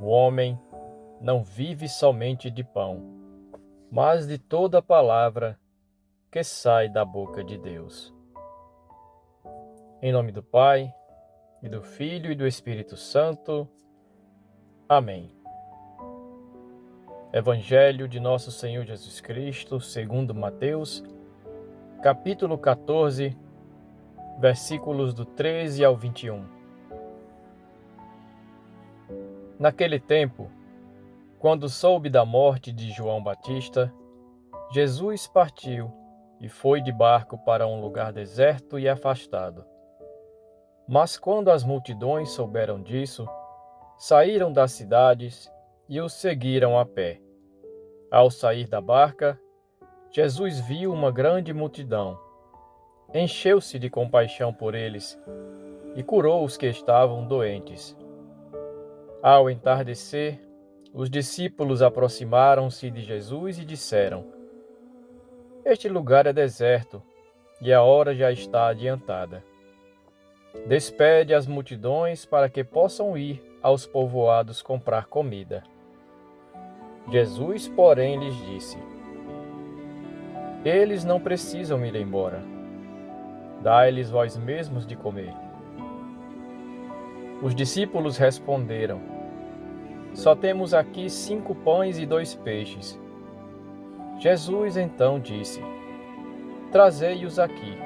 O homem não vive somente de pão, mas de toda palavra que sai da boca de Deus. Em nome do Pai, e do Filho e do Espírito Santo. Amém. Evangelho de Nosso Senhor Jesus Cristo, segundo Mateus, capítulo 14, versículos do 13 ao 21. Naquele tempo, quando soube da morte de João Batista, Jesus partiu e foi de barco para um lugar deserto e afastado. Mas quando as multidões souberam disso, saíram das cidades e o seguiram a pé. Ao sair da barca, Jesus viu uma grande multidão. Encheu-se de compaixão por eles e curou os que estavam doentes. Ao entardecer, os discípulos aproximaram-se de Jesus e disseram: Este lugar é deserto e a hora já está adiantada. Despede as multidões para que possam ir aos povoados comprar comida. Jesus, porém, lhes disse: Eles não precisam ir embora. Dai-lhes vós mesmos de comer. Os discípulos responderam: Só temos aqui 5 pães e 2 peixes. Jesus então disse: Trazei-os aqui.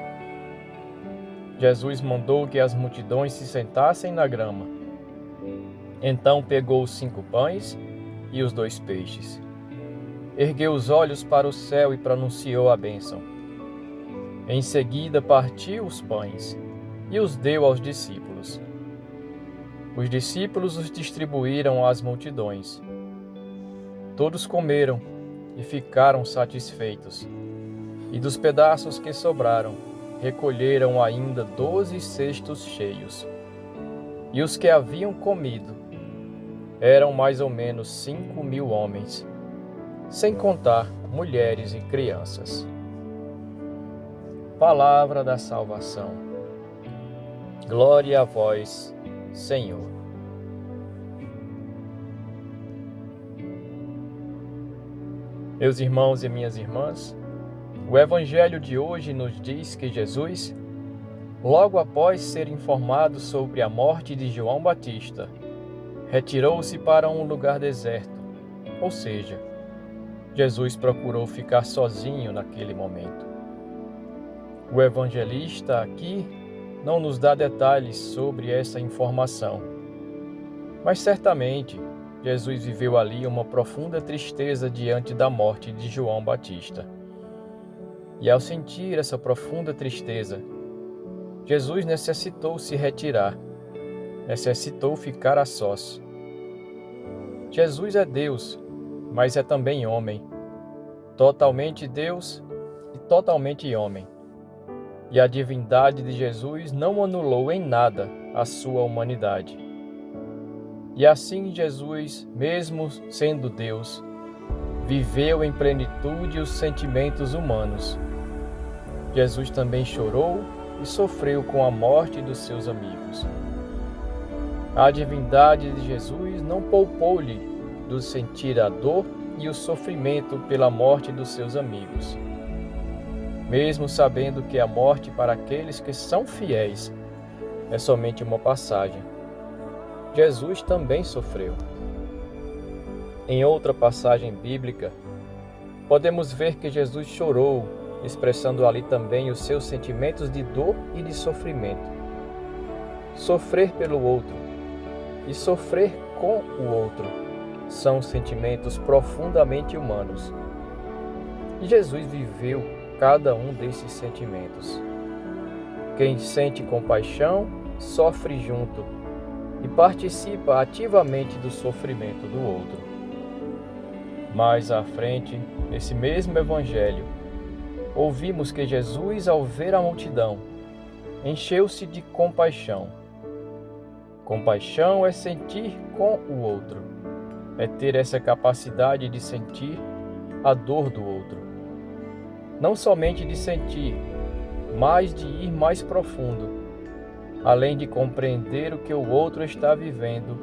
Jesus mandou que as multidões se sentassem na grama. Então pegou os 5 pães e os 2 peixes. Ergueu os olhos para o céu e pronunciou a bênção. Em seguida partiu os pães e os deu aos discípulos. Os discípulos os distribuíram às multidões. Todos comeram e ficaram satisfeitos. E dos pedaços que sobraram, recolheram ainda 12 cestos cheios. E os que haviam comido eram mais ou menos 5.000 homens, sem contar mulheres e crianças. Palavra da salvação. Glória a vós, Senhor. Meus irmãos e minhas irmãs, o Evangelho de hoje nos diz que Jesus, logo após ser informado sobre a morte de João Batista, retirou-se para um lugar deserto, ou seja, Jesus procurou ficar sozinho naquele momento. O evangelista aqui não nos dá detalhes sobre essa informação, mas certamente Jesus viveu ali uma profunda tristeza diante da morte de João Batista. E ao sentir essa profunda tristeza, Jesus necessitou se retirar, necessitou ficar a sós. Jesus é Deus, mas é também homem, totalmente Deus e totalmente homem. E a divindade de Jesus não anulou em nada a sua humanidade. E assim Jesus, mesmo sendo Deus, viveu em plenitude os sentimentos humanos. Jesus também chorou e sofreu com a morte dos seus amigos. A divindade de Jesus não poupou-lhe do sentir a dor e o sofrimento pela morte dos seus amigos. Mesmo sabendo que a morte para aqueles que são fiéis é somente uma passagem, Jesus também sofreu. Em outra passagem bíblica, podemos ver que Jesus chorou, expressando ali também os seus sentimentos de dor e de sofrimento. Sofrer pelo outro e sofrer com o outro são sentimentos profundamente humanos. E Jesus viveu cada um desses sentimentos. Quem sente compaixão, sofre junto e participa ativamente do sofrimento do outro. Mais à frente, nesse mesmo Evangelho, ouvimos que Jesus, ao ver a multidão, encheu-se de compaixão. Compaixão é sentir com o outro, é ter essa capacidade de sentir a dor do outro. Não somente de sentir, mas de ir mais profundo, além de compreender o que o outro está vivendo,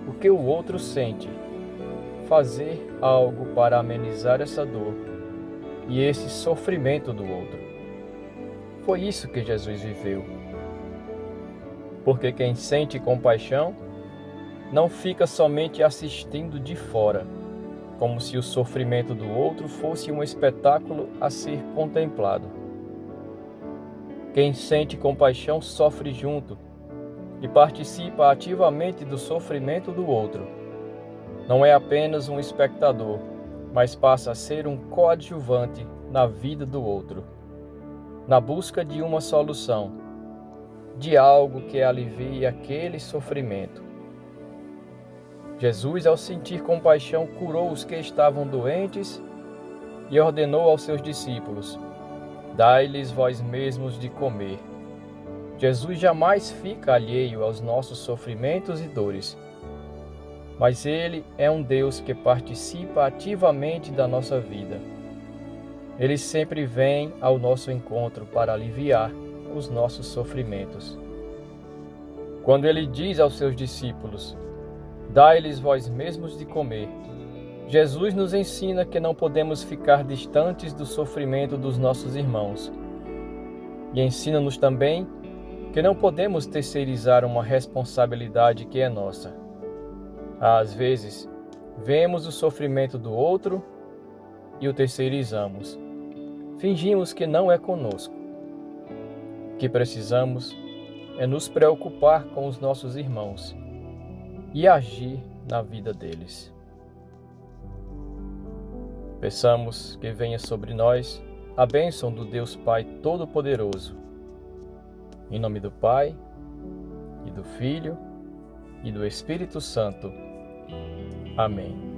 o que o outro sente, fazer algo para amenizar essa dor e esse sofrimento do outro. Foi isso que Jesus viveu. Porque quem sente compaixão não fica somente assistindo de fora, como se o sofrimento do outro fosse um espetáculo a ser contemplado. Quem sente compaixão sofre junto e participa ativamente do sofrimento do outro. Não é apenas um espectador, mas passa a ser um coadjuvante na vida do outro, na busca de uma solução, de algo que alivie aquele sofrimento. Jesus, ao sentir compaixão, curou os que estavam doentes e ordenou aos seus discípulos: dai-lhes vós mesmos de comer. Jesus jamais fica alheio aos nossos sofrimentos e dores, mas Ele é um Deus que participa ativamente da nossa vida. Ele sempre vem ao nosso encontro para aliviar os nossos sofrimentos. Quando Ele diz aos seus discípulos: dai-lhes vós mesmos de comer, Jesus nos ensina que não podemos ficar distantes do sofrimento dos nossos irmãos. E ensina-nos também que não podemos terceirizar uma responsabilidade que é nossa. Às vezes, vemos o sofrimento do outro e o terceirizamos. Fingimos que não é conosco. O que precisamos é nos preocupar com os nossos irmãos e agir na vida deles. Peçamos que venha sobre nós a bênção do Deus Pai Todo-Poderoso. Em nome do Pai, e do Filho, e do Espírito Santo. Amém.